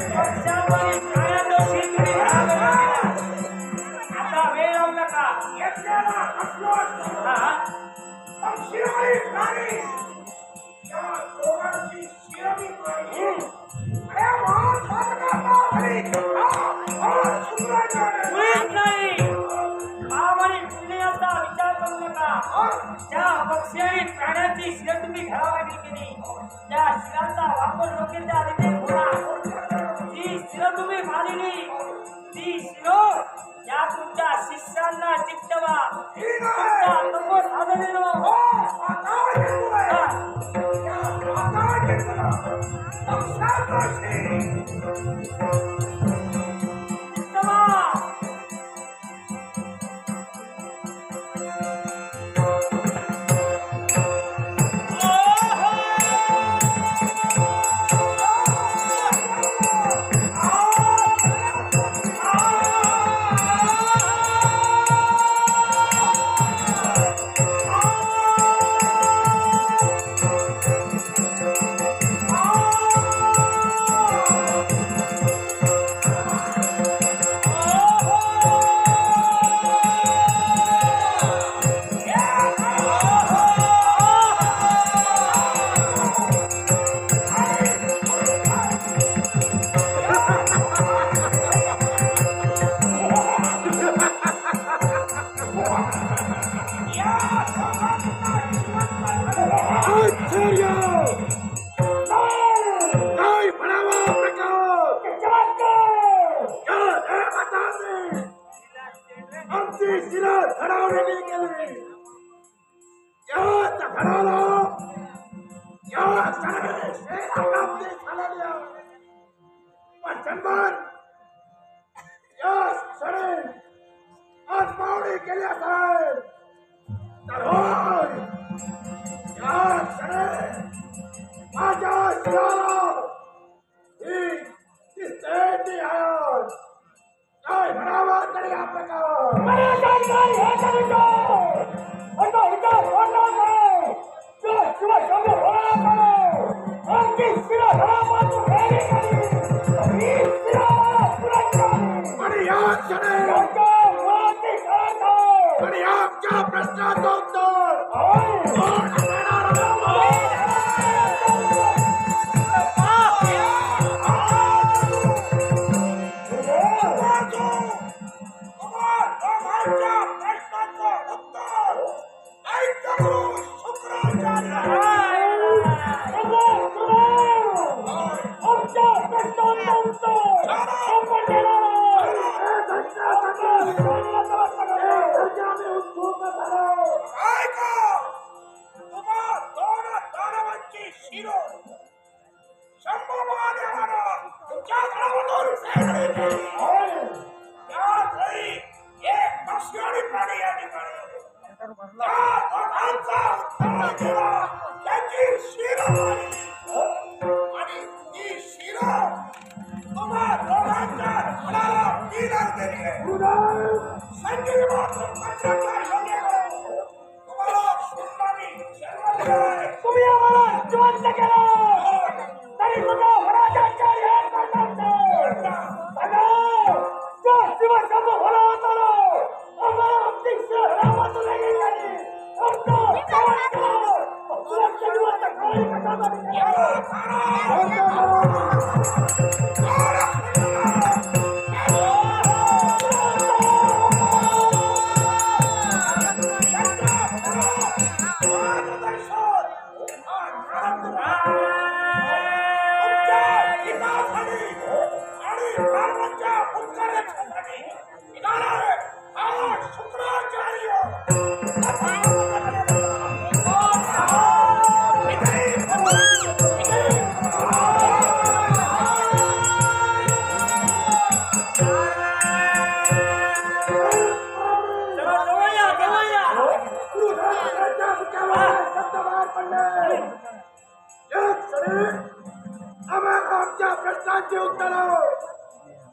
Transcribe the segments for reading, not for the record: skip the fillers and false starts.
पक्षावरील प्राण्याची तुम्ही घालवला आता वेळ लावला का घेतलेला असलो पक्षीवरील प्राणी या दोघांची शिरवी पाहिजे अरे महान मार्गाचा हरी पुण्याचा विचार करू नका ज्या पक्षी प्राण्याची शिर तुम्ही घ्यावा लागली की नाही त्या शिराचा वापर योग्य त्या रीतीने होणार जी शिर तुम्ही मारली ती शिर या तुमच्या शिष्यांना चिकटवा तुमच्या तत्व साधनेनं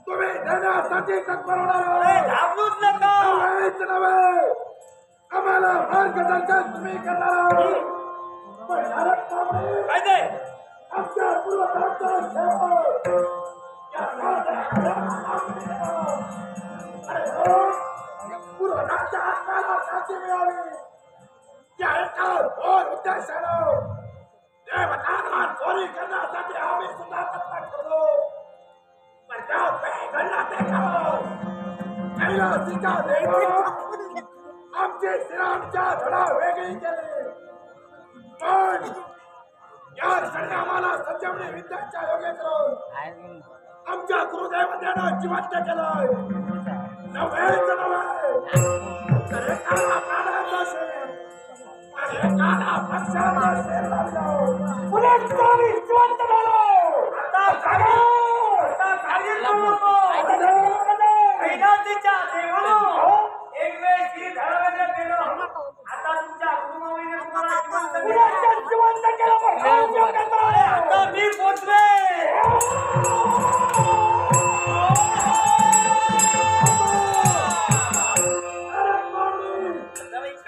तुम्ही देण्यासाठी तत्परता आम्हाला मार्गदर्शन तुम्ही करणार आमच्या पूर्वजांचा त्यासाठी आम्ही सुद्धा तत्पर ठरलो. पण त्या घडला ते खरं. कैलासीच्या देवानं आमचे श्रीरामच्या धडा वेगळी केली. पण या क्षणी आम्हाला संजीवनी विद्याच्या योगे करून आमच्या गुरुदेवतेनं जिवंत केलंय. नव्हेच नव्हे तर एकाला प्राणाचा शेर आणि एकाला पक्षाचा शेर लागलो. पुनश्च आम्ही जिवंत झालो. आता काही कैलासीच्या देवानं एक वेळ श्री धडावरला गेलो. आता तुमच्या गुरुमाऊलीने तुम्हाला जिवंत केलं. आता मी पोचले.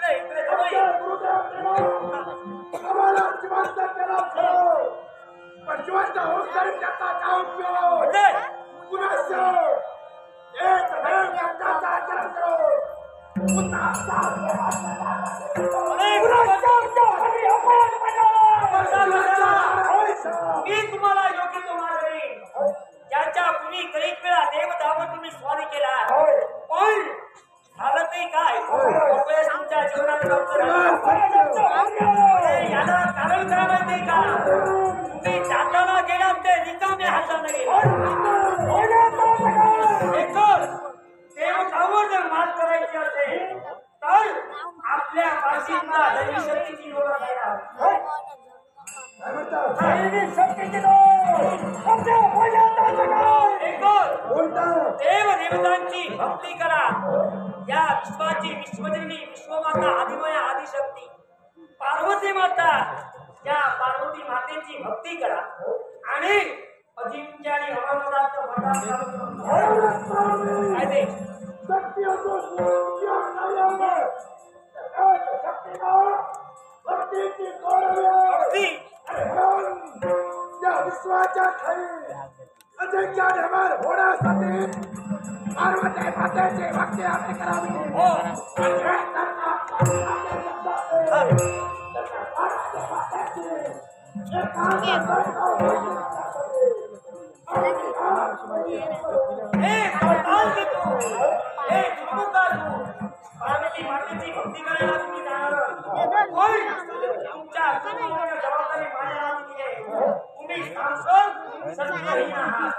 इकडे आम्हाला जिवंत केलं खरं. पण जिवंत होऊन तरी त्याचा काय उपयोग. पुनश्च एक देव यज्ञाचा आचरण करो. पुन्हा मी तुम्हाला योग्य तो मार्ग देईन. ज्याच्या तुम्ही करीत वेळा देवधावर तुम्ही स्वारी केला. पण झालं ते काय अपयश तुमच्या जीवनात याला कारण काय माहितीये का. तुम्ही जाताना गेला ते रिकाम्या हाताने देवधावर जर मात करायची असेल तर आपल्या पाठींना दैवी शक्तीची लोक देव देवतांची भक्ती करा. या विश्वाची विश्वजननी विश्वमाता आदिमया आदिशक्ती पार्वती माता या पार्वती मातेची भक्ती करा आणि अजिंक्य आणि अमरनाथाचं काय ते शक्ती असो भक्तीची भक्ती या विश्वाच्या खाली अजिंक्य निर्माण होण्यासाठी पार्वती मातेची भक्ती आम्ही करावी. हो पार्वती मातेची भक्ती करायला तुम्ही जाणार. तुमच्या जबाबदारी माझ्या हाती आहे. तुम्ही सांसद सत्ताहीन आहात.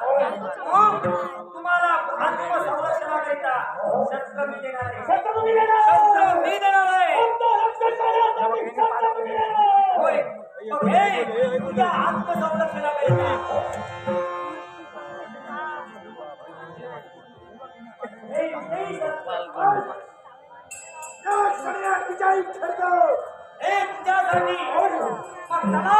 तुम्हाला आत्मसंरक्षणाकरिता शस्त्र मी देणार आहे. शस्त्र मी देणार आहे. होय मग हे तुझ्या आत्मसंरक्षणाकरिता विजयी ठरतो. हे तुझ्यासाठी मग चला